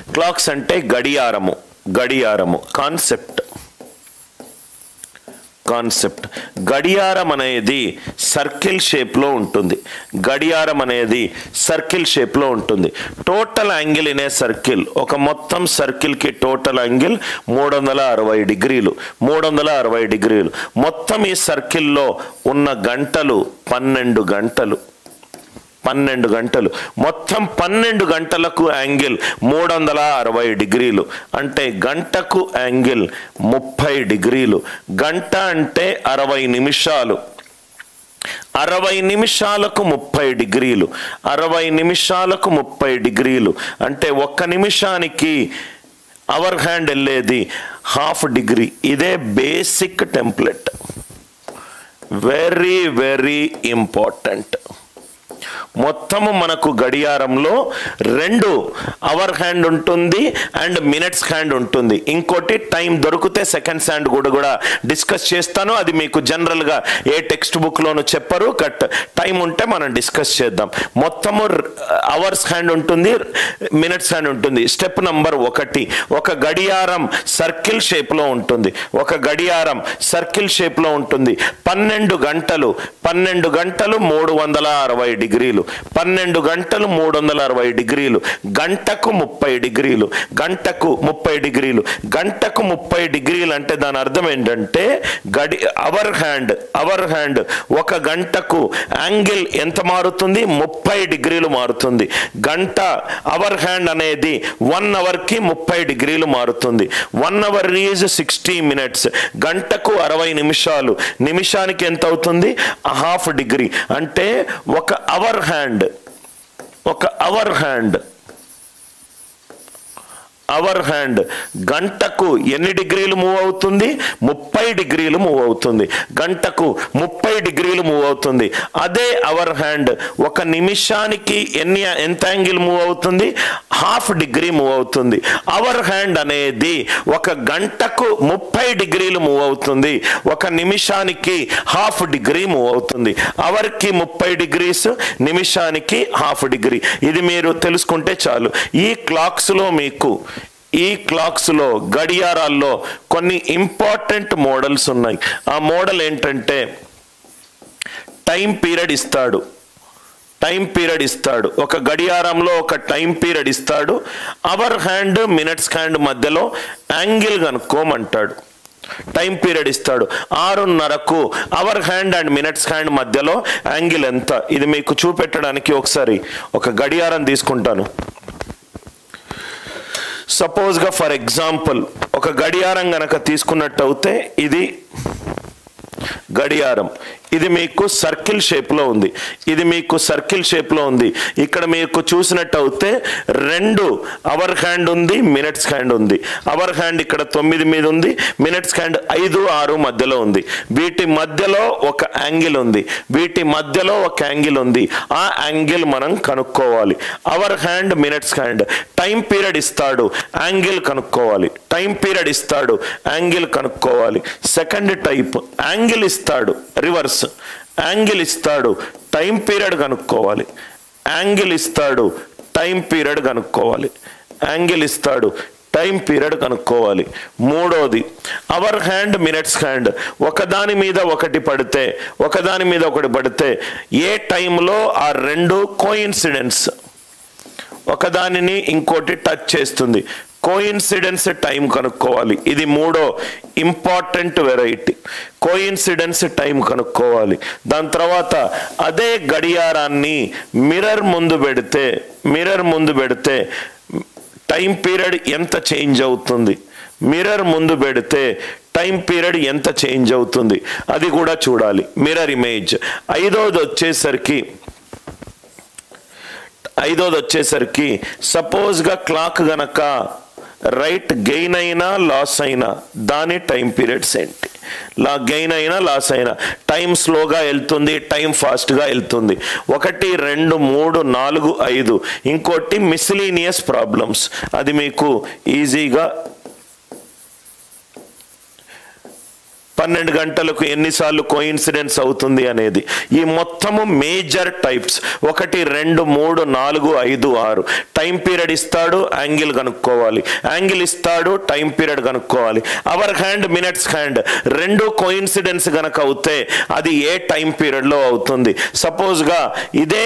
Clocks అంటే గడియారము concept గడియారం అనేది సర్కిల్ షేప్లో ఉంటుంది total angle in a circle ఒక మొత్తం సర్కిల్కి టోటల్ యాంగిల్ 360 డిగ్రీలు మొత్తం ఈ సర్కిల్లో ఉన్న గంటలు 12 గంటలు మొత్తం 12 గంటలకు యాంగిల్ 360 డిగ్రీలు అంటే గంటకు యాంగిల్ 30 డిగ్రీలు గంట అంటే 60 నిమిషాలు 60 నిమిషాలకు 30 డిగ్రీలు అంటే ఒక్క నిమిషానికి అవర్ హ్యాండ్ వెళ్ళేది ½ డిగ్రీ ఇదే బేసిక్ టెంప్లెట్ వెరీ ఇంపార్టెంట్ మొత్తము మనకు గడియారంలో 2 అవర్ హ్యాండ్ ఉంటుంది అండ్ మినిట్స్ హ్యాండ్ ఉంటుంది ఇంకోటి టైం దొరికితే సెకండ్స్ హ్యాండ్ కూడా డిస్కస్ చేస్తాను అది మీకు జనరల్గా ఏ టెక్స్ట్ బుక్లోనూ చెప్పరు కట్ టైం ఉంటే మనం డిస్కస్ చేద్దాం మొత్తము అవర్స్ హ్యాండ్ ఉంటుంది మినిట్స్ హ్యాండ్ ఉంటుంది స్టెప్ నంబర్ 1 ఒక గడియారం సర్కిల్ షేప్లో ఉంటుంది 12 గంటలు 360 డిగ్రీలు 12 గంటలు 360 డిగ్రీలు గంటకు 30 డిగ్రీలు గంటకు 30 డిగ్రీలు అంటే దాని అర్థం ఏంటంటే అవర్ హ్యాండ్ ఒక గంటకు యాంగిల్ ఎంత మారుతుంది 30 డిగ్రీలు మారుతుంది గంట అవర్ హ్యాండ్ అనేది 1 అవర్కి 30 డిగ్రీలు మారుతుంది 1 అవర్ ఈజ్ 60 మినిట్స్ గంటకు 60 నిమిషాలు నిమిషానికి ఎంత అవుతుంది ½ డిగ్రీ అంటే ఒక అవర్ హ్యాండ్ గంటకు ఎన్ని డిగ్రీలు మూవ్ అవుతుంది 30 డిగ్రీలు మూవ్ అవుతుంది గంటకు 30 డిగ్రీలు మూవ్ అవుతుంది అదే అవర్ హ్యాండ్ ఒక నిమిషానికి ఎంత యాంగిల్ మూవ్ అవుతుంది ½ డిగ్రీ మూవ్ అవుతుంది అవర్ హ్యాండ్ అనేది ఒక గంటకు 30 డిగ్రీలు మూవ్ అవుతుంది ఒక నిమిషానికి ½ డిగ్రీ మూవ్ అవుతుంది అవర్కి 30 డిగ్రీస్ నిమిషానికి ½ డిగ్రీ ఇది మీరు తెలుసుకుంటే చాలు ఈ క్లాక్స్లో గడియారాల్లో కొన్ని ఇంపార్టెంట్ మోడల్స్ ఉన్నాయి ఆ మోడల్ ఏంటంటే టైం పీరియడ్ ఇస్తాడు ఒక గడియారంలో ఒక టైం పీరియడ్ ఇస్తాడు అవర్ హ్యాండ్ మినిట్స్ హ్యాండ్ మధ్యలో యాంగిల్ కనుక్కోమంటాడు టైం పీరియడ్ ఇస్తాడు 6:30కు hour hand and minutes hand మధ్యలో యాంగిల్ ఎంత ఇది మీకు చూపెట్టడానికి ఒకసారి ఒక గడియారం తీసుకుంటాను సపోజ్గా ఫర్ ఎగ్జాంపుల్ ఒక గడియారం గనక తీసుకున్నట్టు అయితే ఇది గడియారం ఇది మీకు సర్కిల్ షేప్లో ఉంది ఇక్కడ మీకు చూసినట్టు అయితే 2 అవర్ హ్యాండ్ ఉంది మినిట్స్ హ్యాండ్ ఉంది అవర్ హ్యాండ్ ఇక్కడ 9 మీద ఉంది మినిట్స్ హ్యాండ్ 5, 6 మధ్యలో ఉంది వీటి మధ్యలో ఒక యాంగిల్ ఉంది ఆ యాంగిల్ మనం కనుక్కోవాలి hour hand minutes hand time period ఇస్తాడు యాంగిల్ కనుక్కోవాలి సెకండ్ టైప్ యాంగిల్ ఇస్తాడు రివర్స్ యాంగిల్ ఇస్తాడు టైం పీరియడ్ కనుక్కోవాలి మూడోది అవర్ హ్యాండ్ మినిట్స్ హ్యాండ్ ఒకదాని మీద ఒకటి పడితే ఏ టైంలో ఆ 2 కోయిన్సిడెన్స్ ఒకదానిని ఇంకోటి టచ్ చేస్తుంది కోయిన్సిడెన్స్ టైం కనుక్కోవాలి ఇది మూడో ఇంపార్టెంట్ వెరైటీ కోయిన్సిడెన్స్ టైం కనుక్కోవాలి దాని తర్వాత అదే గడియారాన్ని మిర్రర్ ముందు పెడితే టైం పీరియడ్ ఎంత చేంజ్ అవుతుంది అది కూడా చూడాలి మిర్రర్ ఇమేజ్ ఐదోది వచ్చేసరికి సపోజ్గా క్లాక్ గనక రైట్ గెయిన్ అయినా లాస్ అయినా దాని టైం పీరియడ్స్ ఏంటి గెయిన్ అయినా లాస్ అయినా టైం స్లోగా వెళ్తుంది టైం ఫాస్ట్గా వెళ్తుంది 1, 2, 3, 4, 5 ఇంకోటి మిస్లీనియస్ ప్రాబ్లమ్స్ అది మీకు ఈజీగా 12 గంటలకు ఎన్నిసార్లు కోఇన్సిడెన్స్ అవుతుంది అనేది. ఈ మొత్తము మేజర్ టైప్స్ 1 2 3 4 5 6 టైం పీరియడ్ ఇస్తాడు, యాంగిల్ కనుక్కోవాలి, యాంగిల్ ఇస్తాడు, టైం పీరియడ్ కనుక్కోవాలి. అవర్ హ్యాండ్, మినిట్స్ హ్యాండ్ రెండు కోఇన్సిడెన్స్ గనక అవుతే అది ఏ టైం పీరియడ్లో అవుతుంది. సపోజ్గా ఇదే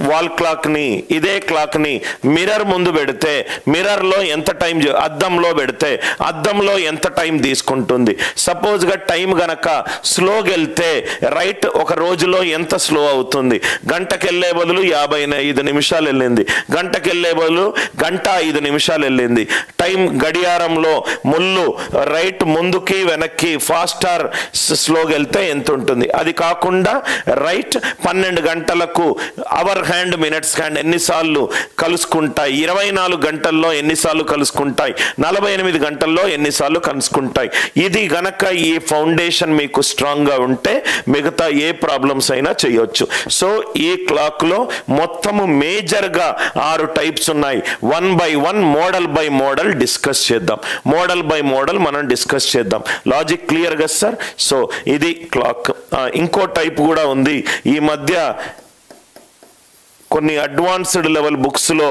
వాల్ క్లాక్ని, ఇదే క్లాక్ని మిర్రర్ ముందు పెడితే మిర్రర్లో ఎంత టైం, అద్దంలో పెడితే అద్దంలో ఎంత టైం తీసుకుంటుంది. సపోజ్గా టైం గనక స్లోగా వెళ్తే రైట్ ఒక రోజులో ఎంత స్లో అవుతుంది. గంటకు వెళ్ళే బదులు 55 నిమిషాలు వెళ్ళింది, గంటకు వెళ్ళే బదులు 1:05 నిమిషాలు వెళ్ళింది. టైం గడియారంలో ముళ్ళు రైట్ ముందుకి వెనక్కి ఫాస్ట్ ఆర్ స్లోగా వెళ్తే ఎంత ఉంటుంది. అది కాకుండా రైట్ 12 గంటలకు అవర్ హ్యాండ్, మినిట్స్ హ్యాండ్ ఎన్నిసార్లు కలుసుకుంటాయి, 24 గంటల్లో ఎన్నిసార్లు కలుసుకుంటాయి, 48 గంటల్లో ఎన్నిసార్లు కలుసుకుంటాయి. ఇది గనక ఈ ఫౌండేషన్ మీకు స్ట్రాంగ్గా ఉంటే మిగతా ఏ ప్రాబ్లమ్స్ అయినా చేయొచ్చు. సో ఈ క్లాక్లో మొత్తము మేజర్గా 6 టైప్స్ ఉన్నాయి. 1 by 1 model by model discuss చేద్దాం. మోడల్ బై మోడల్ మనం డిస్కస్ చేద్దాం. లాజిక్ క్లియర్ కదా సార్? సో ఇది క్లాక్. ఇంకో టైప్ కూడా ఉంది. ఈ మధ్య కొన్ని అడ్వాన్స్డ్ లెవెల్ బుక్స్లో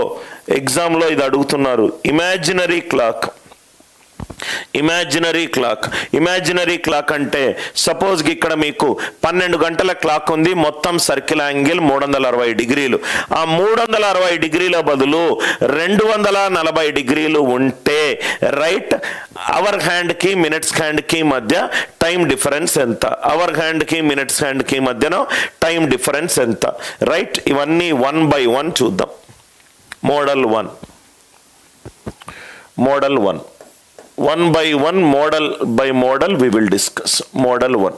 ఎగ్జామ్లో ఇది అడుగుతున్నారు. Imaginary clock. Imaginary clock, imaginary clock అంటే సపోజ్ ఇక్కడ మీకు 12 గంటల క్లాక్ ఉంది, మొత్తం సర్కిల్ యాంగిల్ 360 డిగ్రీలు. ఆ 360 డిగ్రీల బదులు 240 డిగ్రీలు ఉంటే రైట్ అవర్ హ్యాండ్కి మినిట్స్ హ్యాండ్కి మధ్య టైం డిఫరెన్స్ ఎంత, అవర్ హ్యాండ్కి మినిట్స్ హ్యాండ్కి మధ్యన టైం డిఫరెన్స్ ఎంత, రైట్? ఇవన్నీ 1 by 1 చూద్దాం. Model 1, model 1, 1 by 1 model by model we will discuss. Model 1,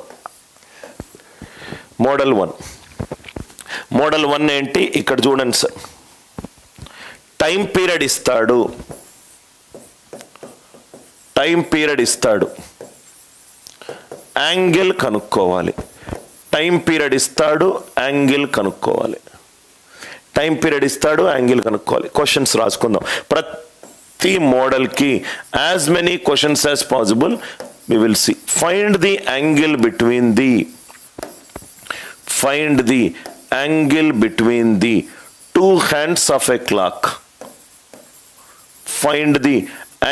model 1, model 1 ఏంటి ఇక్కడ చూడండి సార్. టైం పీరియడ్ ఇస్తాడు, టైం పీరియడ్ ఇస్తాడు, యాంగిల్ కనుక్కోవాలి. టైం పీరియడ్ ఇస్తాడు, యాంగిల్ కనుక్కోవాలి. టైం పీరియడ్ ఇస్తాడు, యాంగిల్ కనుక్కోవాలి. క్వశ్చన్స్ రాసుకుందాం. ప్రతి మోడల్ కి as many questions as possible we will see. Find the angle between the, find the angle between the two hands of a clock. Find the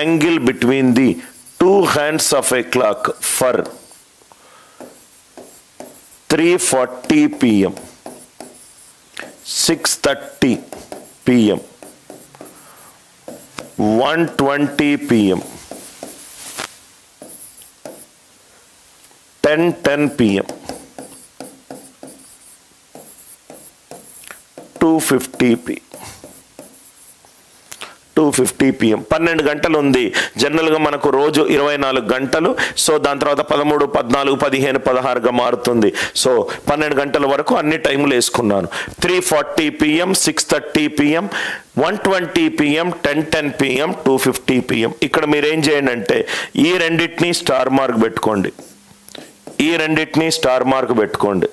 angle between the two hands of a clock for 3:40 p.m., 6:30 p.m., 1:20 p.m., 10:10 p.m., 2:50 p.m., 2:50 p.m. 12 గంటలు ఉంది. జనరల్గా మనకు రోజు 24 గంటలు. So దాని తర్వాత 13, 14, 15, 16గా మారుతుంది. So 12 గంటల వరకు అన్ని టైములు వేసుకున్నాను. 3:40 p.m., 6:30 p.m., 1:20 p.m., 10:10 p.m., 2:50 p.m. ఇక్కడ మీరు ఏం చేయండి అంటే ఈ రెండింటిని స్టార్ మార్క్ పెట్టుకోండి, ఈ రెండింటిని స్టార్ మార్క్ పెట్టుకోండి,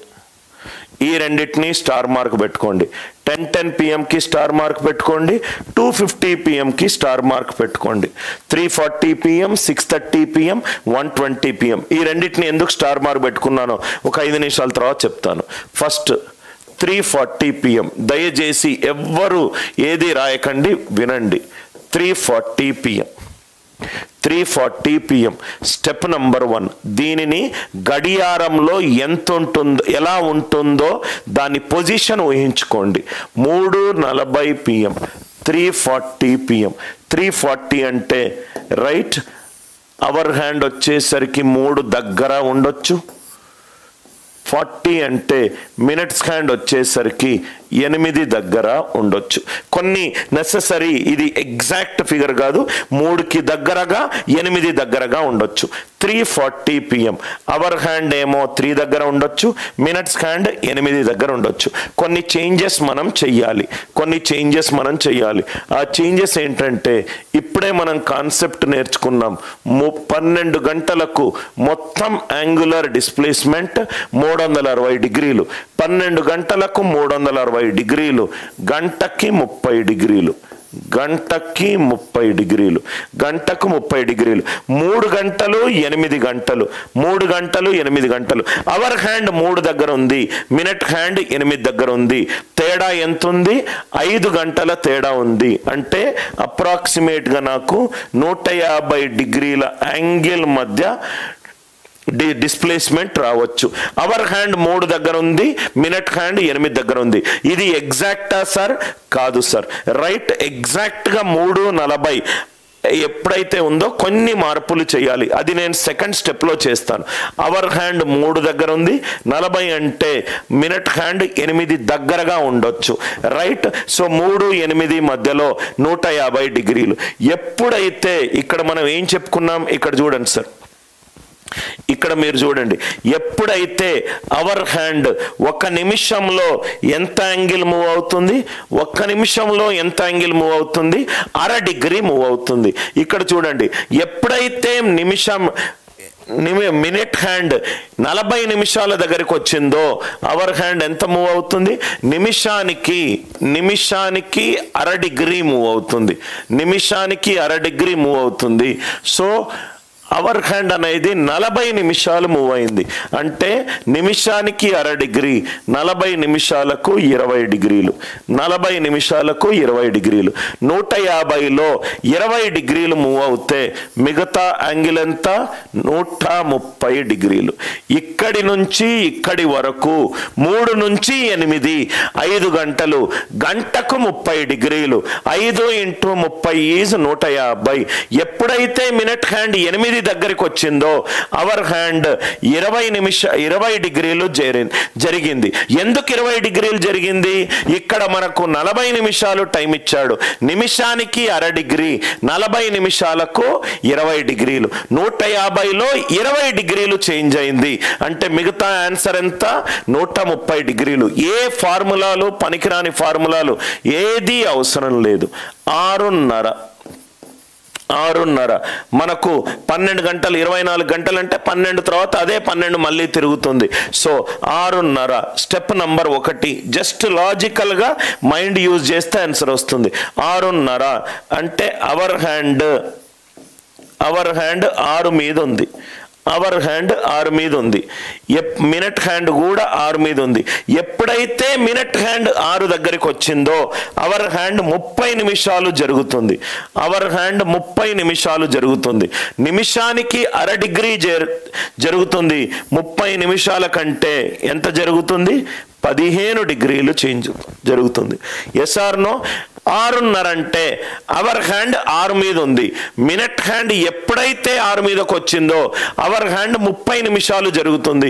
ఈ రెండింటిని స్టార్ మార్క్ పెట్టుకోండి. 10:10 p.m.కి స్టార్ మార్క్ పెట్టుకోండి, 2:50 p.m.కి స్టార్ మార్క్ పెట్టుకోండి. 3:40 p.m., 6:30 p.m., 1:20 p.m. ఈ రెండింటిని ఎందుకు స్టార్ మార్క్ పెట్టుకున్నానో ఒక 5 నిమిషాల తర్వాత చెప్తాను. First 3:40 p.m. దయచేసి ఎవ్వరు ఏది రాయకండి, వినండి. 3:40 p.m., 3:40 p.m. Step number 1. దీనిని గడియారంలో ఎంత ఉంటుందో, ఎలా ఉంటుందో దాని పొజిషన్ ఊహించుకోండి. 3:40 p.m., 3:40 p.m. 3:40 అంటే రైట్ అవర్ హ్యాండ్ వచ్చేసరికి 3 దగ్గర ఉండొచ్చు. 40 అంటే మినిట్స్ హ్యాండ్ వచ్చేసరికి 8 దగ్గర ఉండొచ్చు. కొన్ని నెససరీ, ఇది ఎగ్జాక్ట్ ఫిగర్ కాదు, 3కి దగ్గరగా 8 దగ్గరగా ఉండొచ్చు. 3:40 p.m. అవర్ హ్యాండ్ ఏమో 3 దగ్గర ఉండొచ్చు, మినిట్స్ హ్యాండ్ 8 దగ్గర ఉండొచ్చు. కొన్ని చేంజెస్ మనం చెయ్యాలి, కొన్ని చేంజెస్ మనం చెయ్యాలి. ఆ చేంజెస్ ఏంటంటే ఇప్పుడే మనం కాన్సెప్ట్ నేర్చుకున్నాం. 12 గంటలకు మొత్తం యాంగులర్ డిస్ప్లేస్మెంట్ 360 డిగ్రీలు, 12 గంటలకు 360 డిగ్రీలు, గంటకి 30 డిగ్రీలు. గంటకి 30 డిగ్రీలు, గంటకు 30 డిగ్రీలు, 3 గంటలు 8 గంటలు, 3 గంటలు 8 గంటలు. అవర్ హ్యాండ్ 3 దగ్గర ఉంది, మినిట్ హ్యాండ్ 8 దగ్గర ఉంది. తేడా ఎంత ఉంది? 5 గంటల తేడా ఉంది. అంటే అప్రాక్సిమేట్గా నాకు 150 డిగ్రీల యాంగిల్ మధ్య డిస్ప్లేస్మెంట్ రావచ్చు. అవర్ హ్యాండ్ 3 దగ్గర ఉంది, మినిట్ హ్యాండ్ 8 దగ్గర ఉంది. ఇది ఎగ్జాక్టా సార్? కాదు సార్. రైట్, ఎగ్జాక్ట్గా 3:40 ఎప్పుడైతే ఉందో కొన్ని మార్పులు చేయాలి. అది నేను సెకండ్ స్టెప్లో చేస్తాను. అవర్ హ్యాండ్ 3 దగ్గర ఉంది, 40 అంటే మినిట్ హ్యాండ్ 8 దగ్గరగా ఉండొచ్చు. రైట్, సో 3, 8 మధ్యలో 150 డిగ్రీలు. ఎప్పుడైతే ఇక్కడ మనం ఏం చెప్పుకున్నాం, ఇక్కడ చూడండి సార్, ఇక్కడ మీరు చూడండి, ఎప్పుడైతే అవర్ హ్యాండ్ 1 నిమిషంలో ఎంత యాంగిల్ మూవ్ అవుతుంది, 1 నిమిషంలో ఎంత యాంగిల్ మూవ్ అవుతుంది, 1/2 డిగ్రీ మూవ్ అవుతుంది. ఇక్కడ చూడండి, ఎప్పుడైతే మినిట్ హ్యాండ్ 40 నిమిషాల దగ్గరికి వచ్చిందో అవర్ హ్యాండ్ ఎంత మూవ్ అవుతుంది? నిమిషానికి 1/2 డిగ్రీ మూవ్ అవుతుంది. నిమిషానికి 1/2 డిగ్రీ మూవ్ అవుతుంది. సో అవర్ హ్యాండ్ అనేది 40 నిమిషాలు మూవ్ అయింది. అంటే నిమిషానికి 1/2 డిగ్రీ, 40 నిమిషాలకు 20 డిగ్రీలు, 40 నిమిషాలకు 20 డిగ్రీలు. 150లో 20 డిగ్రీలు మూవ్ అవుతే మిగతా యాంగిల్ ఎంత? 130 డిగ్రీలు. ఇక్కడి నుంచి ఇక్కడి వరకు 3 నుంచి 8, 5 గంటలు, గంటకు 30 డిగ్రీలు. 5 × 30 ఈజ్ 150. ఎప్పుడైతే మినిట్ హ్యాండ్ 8 దగ్గరికి వచ్చిందో అవర్ హ్యాండ్ 20 డిగ్రీలు జరిగింది. ఎందుకు 20 డిగ్రీలు జరిగింది? ఇక్కడ మనకు 40 నిమిషాలు టైం ఇచ్చాడు. నిమిషానికి 1/2 డిగ్రీ, 40 నిమిషాలకు 20 డిగ్రీలు. 150లో 20 డిగ్రీలు చేంజ్ అయింది. అంటే మిగతా ఆన్సర్ ఎంత? 130 డిగ్రీలు. ఏ ఫార్ములాలు, పనికిరాని ఫార్ములాలు ఏది అవసరం లేదు. 6:30 మనకు 12 గంటలు, 24 గంటలు అంటే 12 తర్వాత అదే 12 మళ్ళీ తిరుగుతుంది. So 6:30 step number 1. జస్ట్ లాజికల్గా మైండ్ యూజ్ చేస్తే ఆన్సర్ వస్తుంది. 6:30 అంటే అవర్ హ్యాండ్ 6 మీద ఉంది, అవర్ హ్యాండ్ 6 మీద ఉంది. మినిట్ హ్యాండ్ కూడా 6 మీద ఉంది. ఎప్పుడైతే మినిట్ హ్యాండ్ 6 దగ్గరికి వచ్చిందో అవర్ హ్యాండ్ 30 నిమిషాలు జరుగుతుంది. అవర్ హ్యాండ్ 30 నిమిషాలు జరుగుతుంది. నిమిషానికి 1/2 డిగ్రీ జరుగుతుంది. 30 నిమిషాల కంటే ఎంత జరుగుతుంది? 15 డిగ్రీలు చేంజ్ జరుగుతుంది. Yes are no? 6:30 అంటే అవర్ హ్యాండ్ 6 మీద ఉంది. మినిట్ హ్యాండ్ ఎప్పుడైతే 6 మీదకి వచ్చిందో అవర్ హ్యాండ్ 30 నిమిషాలు జరుగుతుంది.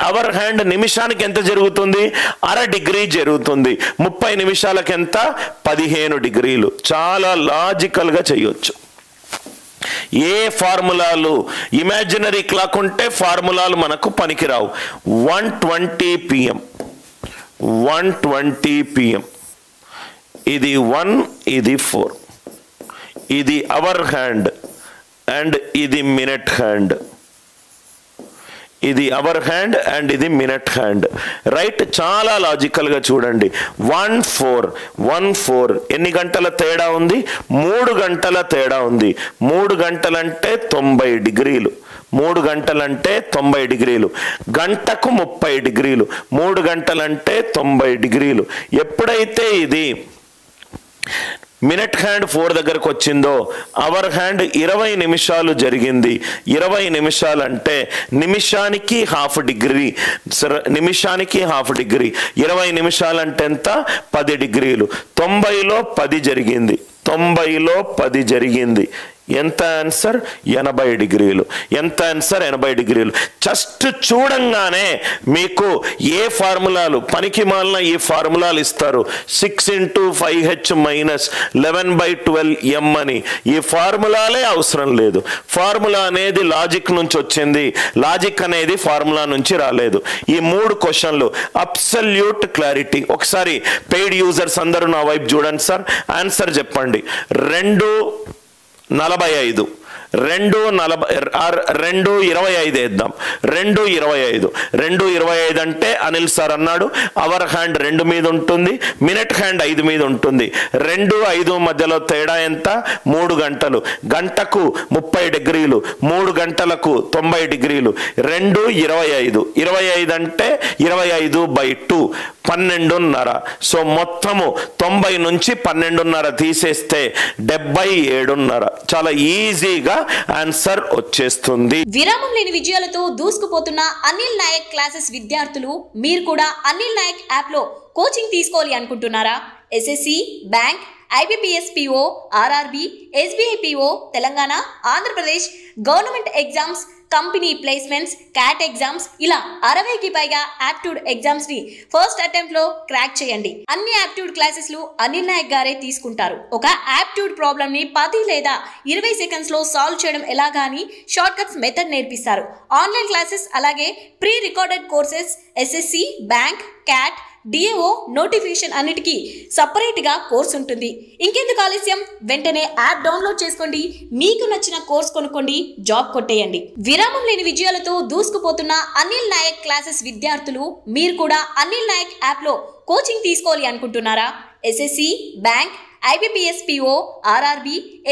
అవర్ హ్యాండ్ నిమిషానికి ఎంత జరుగుతుంది? 1/2 డిగ్రీ జరుగుతుంది. 30 నిమిషాలకు ఎంత? 15 డిగ్రీలు. చాలా లాజికల్గా చేయొచ్చు. ఏ ఫార్ములాలు, ఇమాజినరీ క్లాక్ ఉంటే ఫార్ములాలు మనకు పనికిరావు. 1:20 PM, 1:20 PM. ఇది 1, ఇది 4. ఇది అవర్ హ్యాండ్ అండ్ ఇది మినిట్ హ్యాండ్. ఇది అవర్ హ్యాండ్ అండ్ ఇది మినిట్ హ్యాండ్. రైట్, చాలా లాజికల్గా చూడండి. 1:4 ఎన్ని గంటల తేడా ఉంది? 3 గంటల తేడా ఉంది. 3 గంటలంటే 90 డిగ్రీలు. 3 గంటలంటే 90 డిగ్రీలు. గంటకు 30 డిగ్రీలు. 3 గంటలంటే 90 డిగ్రీలు. ఎప్పుడైతే ఇది మినిట్ హ్యాండ్ 4 దగ్గరకు వచ్చిందో అవర్ హ్యాండ్ 20 నిమిషాలు జరిగింది. 20 నిమిషాలు అంటే నిమిషానికి 1/2 డిగ్రీ. నిమిషానికి 1/2 డిగ్రీ. 20 నిమిషాలు అంటే ఎంత? 10 డిగ్రీలు. 90లో 10 జరిగింది. 90లో 10 జరిగింది. ఎంత ఆన్సర్? 80 డిగ్రీలు. ఎంత ఆన్సర్? 80 డిగ్రీలు. జస్ట్ చూడంగానే మీకు ఏ ఫార్ములాలు, పనికి మాలిన ఈ ఫార్ములాలు ఇస్తారు. 6 × 5h - 11/12m అని. ఈ ఫార్ములాలే అవసరం లేదు. ఫార్ములా అనేది లాజిక్ నుంచి వచ్చింది. లాజిక్ అనేది ఫార్ములా నుంచి రాలేదు. ఈ 3 క్వశ్చన్లు అబ్సల్యూట్ క్లారిటీ. ఒకసారి పెయిడ్ యూజర్స్ అందరూ నా వైపు చూడండి సార్. ఆన్సర్ చెప్పండి. 2:45 2:25 వేద్దాం. 2:25 అంటే అనిల్ సార్ అన్నాడు అవర్ హ్యాండ్ 2 మీద ఉంటుంది, మినిట్ హ్యాండ్ 5 మీద ఉంటుంది. 2-5 మధ్యలో తేడా ఎంత? 3 గంటలు. గంటకు 30 డిగ్రీలు, 3 గంటలకు 90 డిగ్రీలు. 2:25 25 అంటే 25/2 12:30. సో మొత్తము 90 నుంచి 12:30 తీసేస్తే 77:30. చాలా ఈజీగా ఆన్సర్ వచ్చేస్తుంది. విరామం లేని విజయాలతో దూసుకుపోతున్న అనిల్ నాయక్ క్లాసెస్ విద్యార్థులు మీరు కూడా అనిల్ నాయక్ యాప్ లో కోచింగ్ తీసుకోవాలి అనుకుంటున్నారా? SSC, bank, IBPS PO, RRB, SBI PO, Telangana, Andhra Pradesh government exams, company placements, cat exams ఇలా 60కి పైగా యాప్ట్యూడ్ ఎగ్జామ్స్ ని ఫస్ట్ అటెంప్ట్ లో క్రాక్ చేయండి. అన్ని యాప్ట్యూడ్ క్లాసెస్ లు అనిల్ నాయక్ గారే తీసుకుంటారు. ఒక యాప్ట్యూడ్ ప్రాబ్లమ్ ని 10 లేదా 20 సెకండ్స్ లో సాల్వ్ చేయడం ఎలాగా అని షార్ట్ కట్స్ మెథడ్ నేర్పిస్తారు. ఆన్లైన్ క్లాసెస్ అలాగే pre recorded courses, SSC, bank, cat, DAO notification అన్నిటికీ సపరేట్ గా కోర్స్ ఉంటుంది. ఇంకెందుకు ఆలస్యం, వెంటనే యాప్ డౌన్లోడ్ చేసుకోండి, మీకు నచ్చిన కోర్స్ కొనుక్కోండి, జాబ్ కొట్టేయండి. విరామం లేని విజయాలతో దూసుకుపోతున్న అనిల్ నాయక్ క్లాసెస్ విద్యార్థులు మీరు కూడా అనిల్ నాయక్ యాప్ లో కోచింగ్ తీసుకోవాలి అనుకుంటున్నారా? SSC, bank, IBPS PO, RRB,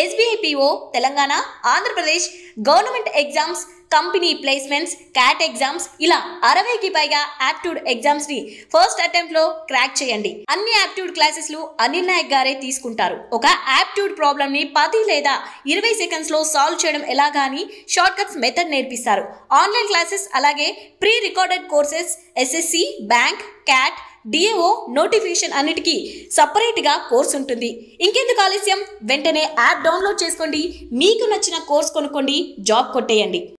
SBI PO, Telangana, Andhra Pradesh government exams, company placements, cat exams ఇలా 60కి పైగా యాప్ట్యూడ్ ఎగ్జామ్స్ ని ఫస్ట్ అటెంప్ట్ లో క్రాక్ చేయండి. అన్ని యాప్ట్యూడ్ క్లాసెస్ లు అనిల్ నాయక్ గారే తీసుకుంటారు. ఒక యాప్ట్యూడ్ ప్రాబ్లమ్ ని 10 లేదా 20 సెకండ్స్ లో సాల్వ్ చేయడం ఎలాగా అని షార్ట్ కట్స్ మెథడ్ నేర్పిస్తారు. ఆన్లైన్ క్లాసెస్ అలాగే pre recorded courses, SSC, bank, cat, DAO notification అన్నిటికీ సపరేట్ గా కోర్స్ ఉంటుంది. ఇంకెందుకు ఆలస్యం, వెంటనే యాప్ డౌన్లోడ్ చేసుకోండి, మీకు నచ్చిన కోర్స్ కొనుక్కోండి, జాబ్ కొట్టేయండి.